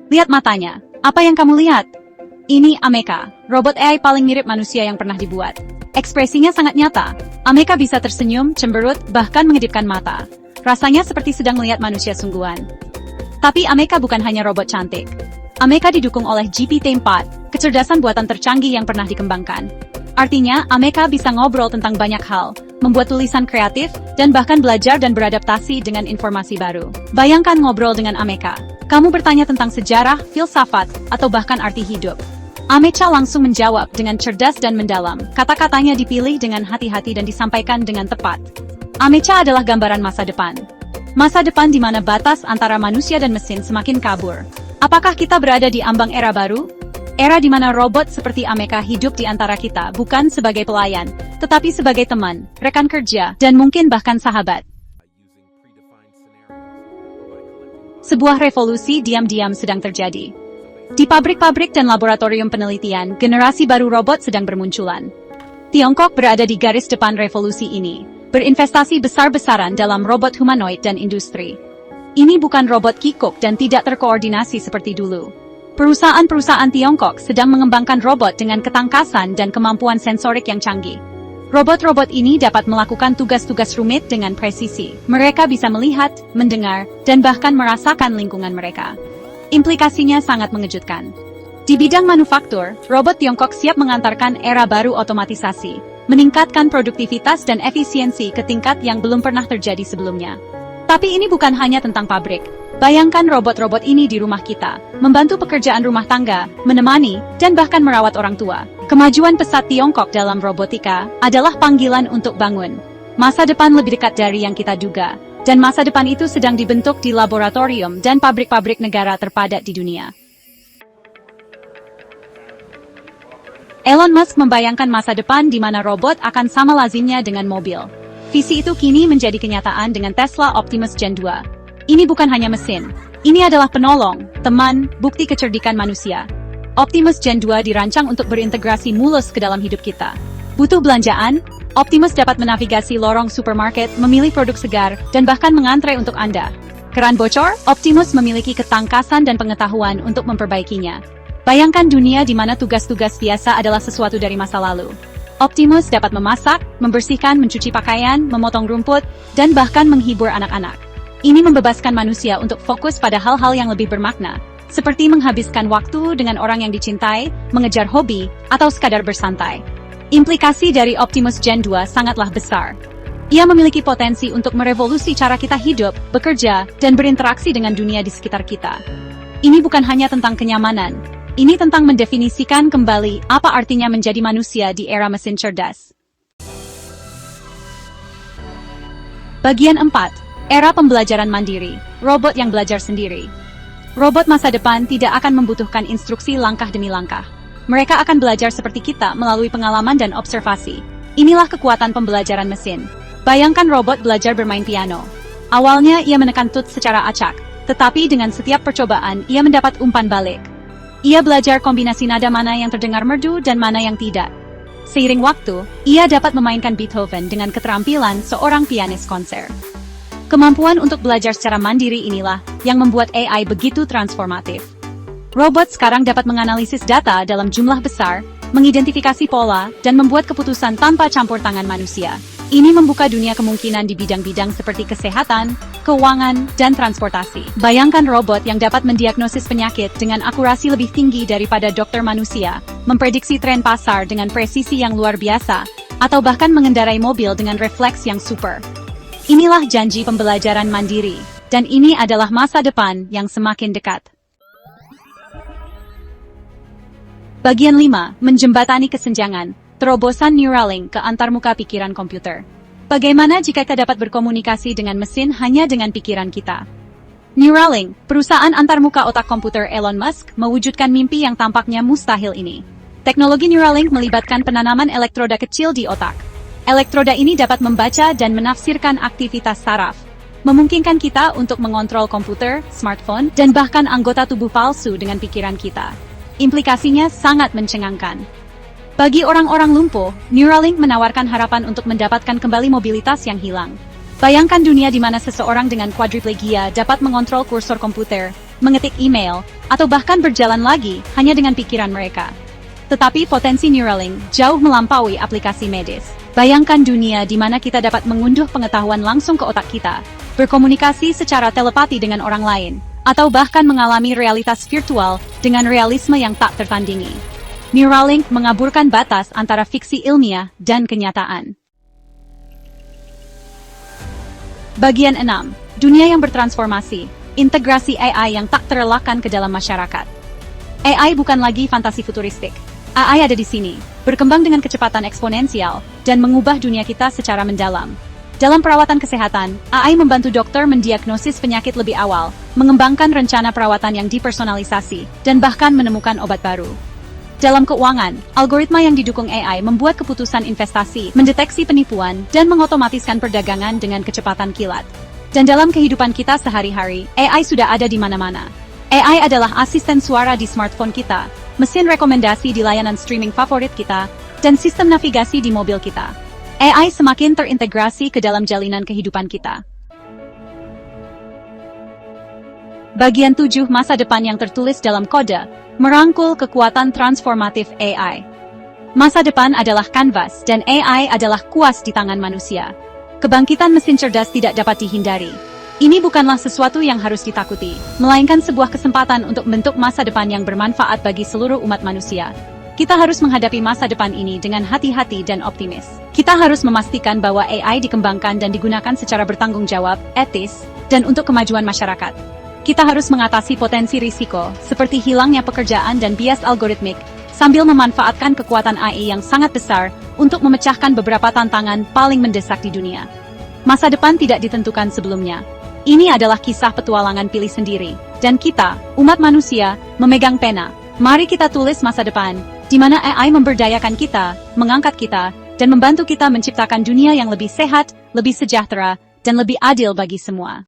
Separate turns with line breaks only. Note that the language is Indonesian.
Lihat matanya. Apa yang kamu lihat? Ini Ameka, robot AI paling mirip manusia yang pernah dibuat. Ekspresinya sangat nyata. Ameka bisa tersenyum, cemberut, bahkan mengedipkan mata. Rasanya seperti sedang melihat manusia sungguhan. Tapi Ameka bukan hanya robot cantik. Ameka didukung oleh GPT-4, kecerdasan buatan tercanggih yang pernah dikembangkan. Artinya, Ameka bisa ngobrol tentang banyak hal, membuat tulisan kreatif, dan bahkan belajar dan beradaptasi dengan informasi baru. Bayangkan ngobrol dengan Ameka. Kamu bertanya tentang sejarah, filsafat, atau bahkan arti hidup. Ameka langsung menjawab dengan cerdas dan mendalam. Kata-katanya dipilih dengan hati-hati dan disampaikan dengan tepat. Ameka adalah gambaran masa depan. Masa depan di mana batas antara manusia dan mesin semakin kabur. Apakah kita berada di ambang era baru? Era di mana robot seperti Ameka hidup di antara kita bukan sebagai pelayan, tetapi sebagai teman, rekan kerja, dan mungkin bahkan sahabat. Sebuah revolusi diam-diam sedang terjadi. Di pabrik-pabrik dan laboratorium penelitian, generasi baru robot sedang bermunculan. Tiongkok berada di garis depan revolusi ini, berinvestasi besar-besaran dalam robot humanoid dan industri. Ini bukan robot kikuk dan tidak terkoordinasi seperti dulu. Perusahaan-perusahaan Tiongkok sedang mengembangkan robot dengan ketangkasan dan kemampuan sensorik yang canggih. Robot-robot ini dapat melakukan tugas-tugas rumit dengan presisi. Mereka bisa melihat, mendengar, dan bahkan merasakan lingkungan mereka. Implikasinya sangat mengejutkan. Di bidang manufaktur, robot Tiongkok siap mengantarkan era baru otomatisasi, meningkatkan produktivitas dan efisiensi ke tingkat yang belum pernah terjadi sebelumnya. Tapi ini bukan hanya tentang pabrik. Bayangkan robot-robot ini di rumah kita, membantu pekerjaan rumah tangga, menemani, dan bahkan merawat orang tua. Kemajuan pesat Tiongkok dalam robotika adalah panggilan untuk bangun. Masa depan lebih dekat dari yang kita duga, dan masa depan itu sedang dibentuk di laboratorium dan pabrik-pabrik negara terpadat di dunia. Elon Musk membayangkan masa depan di mana robot akan sama lazimnya dengan mobil. Visi itu kini menjadi kenyataan dengan Tesla Optimus Gen 2. Ini bukan hanya mesin. Ini adalah penolong, teman, bukti kecerdikan manusia. Optimus Gen 2 dirancang untuk berintegrasi mulus ke dalam hidup kita. Butuh belanjaan? Optimus dapat menavigasi lorong supermarket, memilih produk segar, dan bahkan mengantre untuk Anda. Keran bocor? Optimus memiliki ketangkasan dan pengetahuan untuk memperbaikinya. Bayangkan dunia di mana tugas-tugas biasa adalah sesuatu dari masa lalu. Optimus dapat memasak, membersihkan, mencuci pakaian, memotong rumput, dan bahkan menghibur anak-anak. Ini membebaskan manusia untuk fokus pada hal-hal yang lebih bermakna, seperti menghabiskan waktu dengan orang yang dicintai, mengejar hobi, atau sekadar bersantai. Implikasi dari Optimus Gen 2 sangatlah besar. Ia memiliki potensi untuk merevolusi cara kita hidup, bekerja, dan berinteraksi dengan dunia di sekitar kita. Ini bukan hanya tentang kenyamanan. Ini tentang mendefinisikan kembali apa artinya menjadi manusia di era mesin cerdas. Bagian 4. Era pembelajaran mandiri. Robot yang belajar sendiri. Robot masa depan tidak akan membutuhkan instruksi langkah demi langkah. Mereka akan belajar seperti kita melalui pengalaman dan observasi. Inilah kekuatan pembelajaran mesin. Bayangkan robot belajar bermain piano. Awalnya ia menekan tut secara acak, tetapi dengan setiap percobaan ia mendapat umpan balik. Ia belajar kombinasi nada mana yang terdengar merdu dan mana yang tidak. Seiring waktu, ia dapat memainkan Beethoven dengan keterampilan seorang pianis konser. Kemampuan untuk belajar secara mandiri inilah yang membuat AI begitu transformatif. Robot sekarang dapat menganalisis data dalam jumlah besar, mengidentifikasi pola, dan membuat keputusan tanpa campur tangan manusia. Ini membuka dunia kemungkinan di bidang-bidang seperti kesehatan, keuangan, dan transportasi. Bayangkan robot yang dapat mendiagnosis penyakit dengan akurasi lebih tinggi daripada dokter manusia, memprediksi tren pasar dengan presisi yang luar biasa, atau bahkan mengendarai mobil dengan refleks yang super. Inilah janji pembelajaran mandiri, dan ini adalah masa depan yang semakin dekat. Bagian 5. Menjembatani kesenjangan. Terobosan Neuralink ke antarmuka pikiran komputer. Bagaimana jika kita dapat berkomunikasi dengan mesin hanya dengan pikiran kita? Neuralink, perusahaan antarmuka otak komputer Elon Musk, mewujudkan mimpi yang tampaknya mustahil ini. Teknologi Neuralink melibatkan penanaman elektroda kecil di otak. Elektroda ini dapat membaca dan menafsirkan aktivitas saraf, memungkinkan kita untuk mengontrol komputer, smartphone, dan bahkan anggota tubuh palsu dengan pikiran kita. Implikasinya sangat mencengangkan. Bagi orang-orang lumpuh, Neuralink menawarkan harapan untuk mendapatkan kembali mobilitas yang hilang. Bayangkan dunia di mana seseorang dengan quadriplegia dapat mengontrol kursor komputer, mengetik email, atau bahkan berjalan lagi hanya dengan pikiran mereka. Tetapi potensi Neuralink jauh melampaui aplikasi medis. Bayangkan dunia di mana kita dapat mengunduh pengetahuan langsung ke otak kita, berkomunikasi secara telepati dengan orang lain, atau bahkan mengalami realitas virtual dengan realisme yang tak tertandingi. Neuralink mengaburkan batas antara fiksi ilmiah dan kenyataan. Bagian 6. Dunia yang bertransformasi, integrasi AI yang tak terelakkan ke dalam masyarakat. AI bukan lagi fantasi futuristik. AI ada di sini, berkembang dengan kecepatan eksponensial, dan mengubah dunia kita secara mendalam. Dalam perawatan kesehatan, AI membantu dokter mendiagnosis penyakit lebih awal, mengembangkan rencana perawatan yang dipersonalisasi, dan bahkan menemukan obat baru. Dalam keuangan, algoritma yang didukung AI membuat keputusan investasi, mendeteksi penipuan, dan mengotomatiskan perdagangan dengan kecepatan kilat. Dan dalam kehidupan kita sehari-hari, AI sudah ada di mana-mana. AI adalah asisten suara di smartphone kita, mesin rekomendasi di layanan streaming favorit kita, dan sistem navigasi di mobil kita. AI semakin terintegrasi ke dalam jalinan kehidupan kita. Bagian 7. Masa depan yang tertulis dalam kode merangkul kekuatan transformatif AI. Masa depan adalah kanvas dan AI adalah kuas di tangan manusia. Kebangkitan mesin cerdas tidak dapat dihindari. Ini bukanlah sesuatu yang harus ditakuti, melainkan sebuah kesempatan untuk membentuk masa depan yang bermanfaat bagi seluruh umat manusia. Kita harus menghadapi masa depan ini dengan hati-hati dan optimis. Kita harus memastikan bahwa AI dikembangkan dan digunakan secara bertanggung jawab, etis, dan untuk kemajuan masyarakat. Kita harus mengatasi potensi risiko, seperti hilangnya pekerjaan dan bias algoritmik, sambil memanfaatkan kekuatan AI yang sangat besar untuk memecahkan beberapa tantangan paling mendesak di dunia. Masa depan tidak ditentukan sebelumnya. Ini adalah kisah petualangan pilih sendiri, dan kita, umat manusia, memegang pena. Mari kita tulis masa depan, di mana AI memberdayakan kita, mengangkat kita, dan membantu kita menciptakan dunia yang lebih sehat, lebih sejahtera, dan lebih adil bagi semua.